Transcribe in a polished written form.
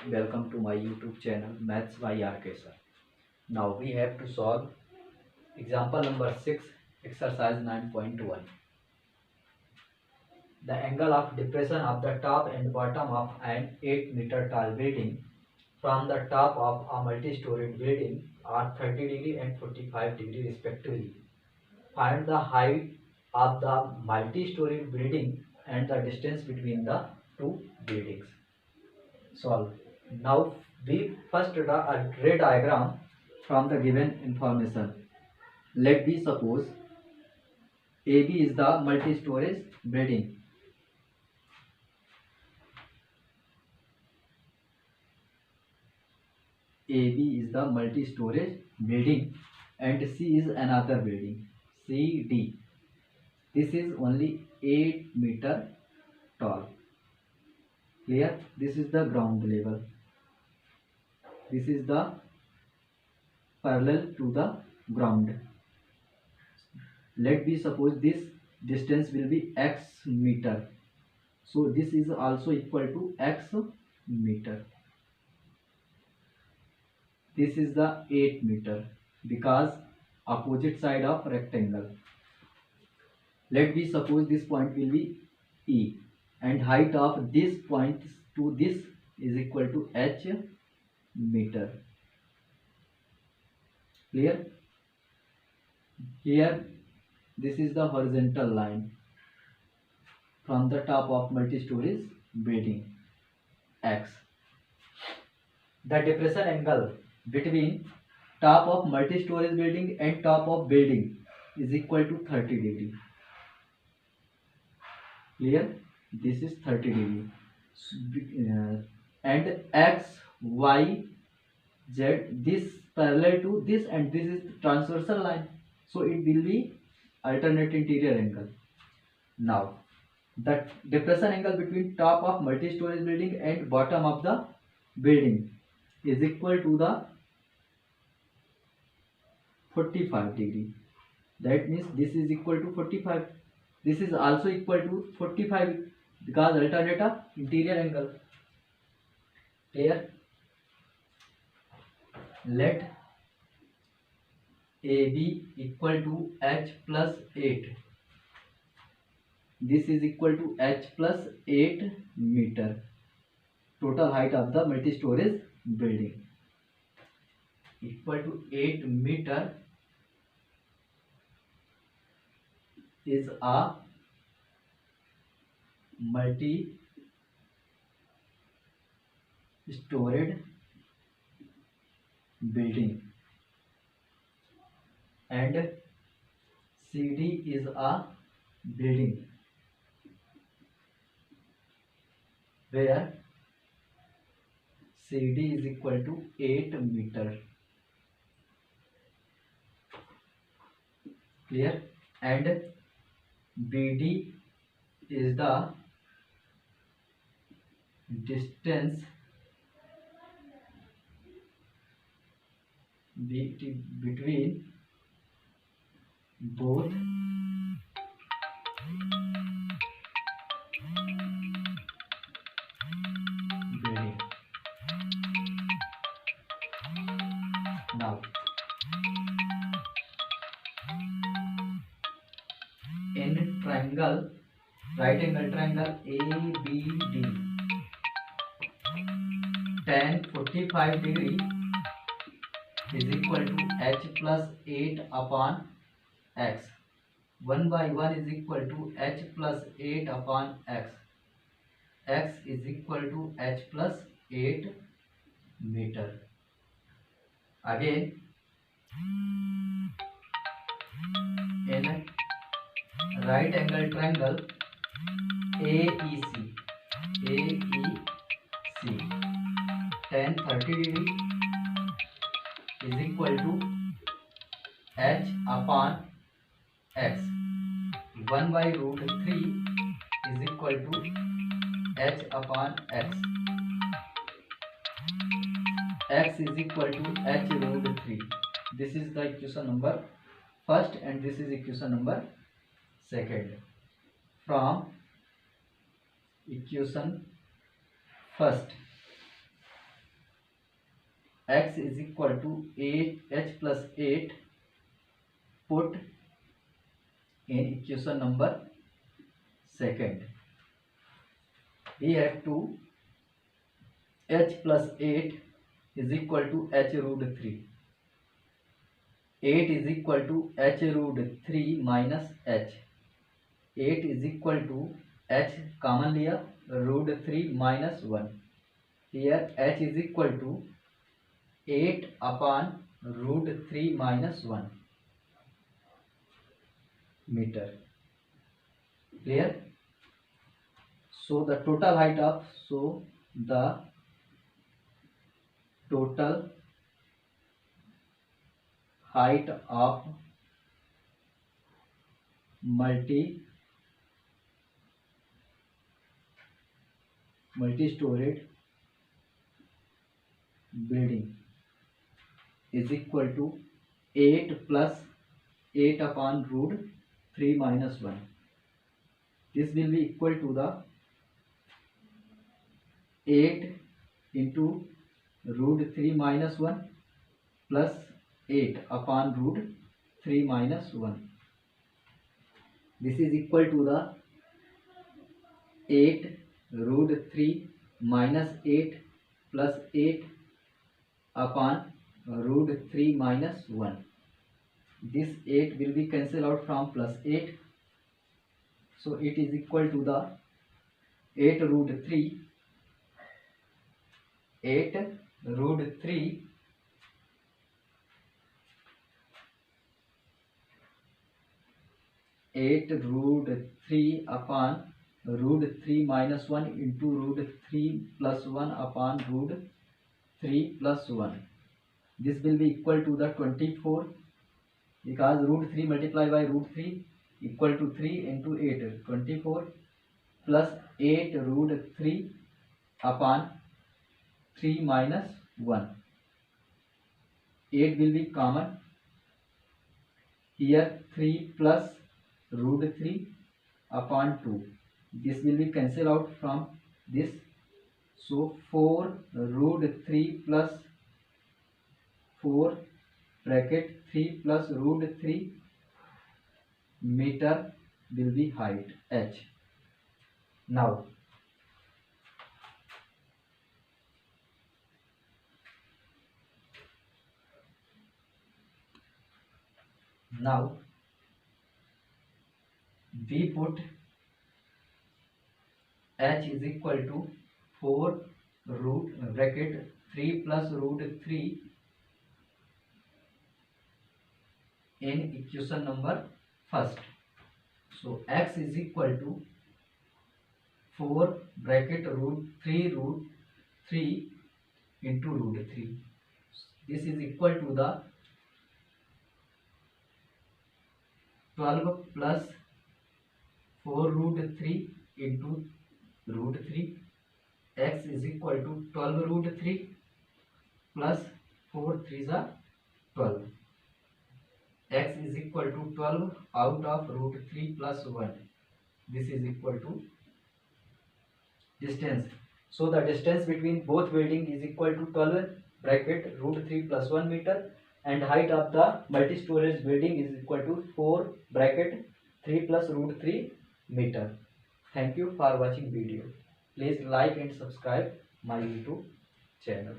Welcome to my YouTube channel Maths by RK Sir. Now we have to solve example number 6, exercise 9.1. The angle of depression of the top and bottom of an 8-meter tall building from the top of a multi-storied building are 30 degree and 45 degree respectively. Find the height of the multi-storied building and the distance between the two buildings. Solve. Now we first draw a ray diagram from the given information. Let B suppose AB is the multi-storage building. AB is the multi-storage building and C is another building. CD. This is only 8 meter tall. Clear? This is the ground level. This is the parallel to the ground. Let B suppose this distance will be x meter. So this is also equal to x meter. This is the 8 meter because opposite side of rectangle. Let B suppose this point will be E and height of this point to this is equal to h meter. Clear? Here this is the horizontal line from the top of multi-stories building x. The depression angle between top of multi-stories building and top of building is equal to 30 degree. Clear? This is 30 degree. And x, y, z, this parallel to this and this is transversal line. So it will be alternate interior angle. Now, the depression angle between top of multi-stories building and bottom of the building is equal to the 45 degree. That means this is equal to 45. This is also equal to 45 because alternate interior angle. Clear? Let AB equal to h plus 8. This is equal to h plus 8 meter. Total height of the multi-storage building equal to 8 meter is a multi-storied building and CD is a building where CD is equal to 8 meter. Clear? And BD is the distance between both building. Now in triangle, right angle triangle ABD, tan 45 degree is equal to h plus 8 upon x. 1 by 1 is equal to h plus 8 upon x. X is equal to h plus 8 meter. Again, in right angle triangle AEC, tan 30 degree is equal to h upon x. 1 by root 3 is equal to h upon x. X is equal to h root 3. This is the equation number first and this is equation number second. From equation first x is equal to 8 h plus 8 put in equation number second. We have to h plus 8 is equal to h root 3. 8 is equal to h root 3 minus h. 8 is equal to h common लिया root 3 minus 1. Here h is equal to 8 upon root 3 minus 1 meter. Clear? So the total height of multi-storied building is equal to 8 plus 8 upon root 3 minus 1. This will be equal to the 8 into root 3 minus 1 plus 8 upon root 3 minus 1. This is equal to the 8 root 3 minus 8 plus 8 upon root 3 minus 1. This 8 will be cancelled out from plus 8. So it is equal to the 8 root 3 upon root 3 minus 1 into root 3 plus 1 upon root 3 plus 1. This will be equal to the 24, because root 3 multiplied by root 3 equal to 3 into 8, 24 plus 8 root 3 upon 3 minus 1. 8 will be common. Here 3 plus root 3 upon 2. This will be cancelled out from this. So 4 root 3 plus 4 bracket 3 plus root 3 meter will be height h. Now we put h is equal to 4 root bracket 3 plus root 3 in equation number first. So x is equal to 4 bracket root 3 into root 3. This is equal to the 12 plus 4 root 3 into root 3. X is equal to 12 root 3 plus 4 3s are 12. X is equal to 12 out of root 3 plus 1. This is equal to distance. So the distance between both building is equal to 12 bracket root 3 plus 1 meter, and height of the multi-storage building is equal to 4 bracket 3 plus root 3 meter. Thank you for watching video. Please like and subscribe my YouTube channel.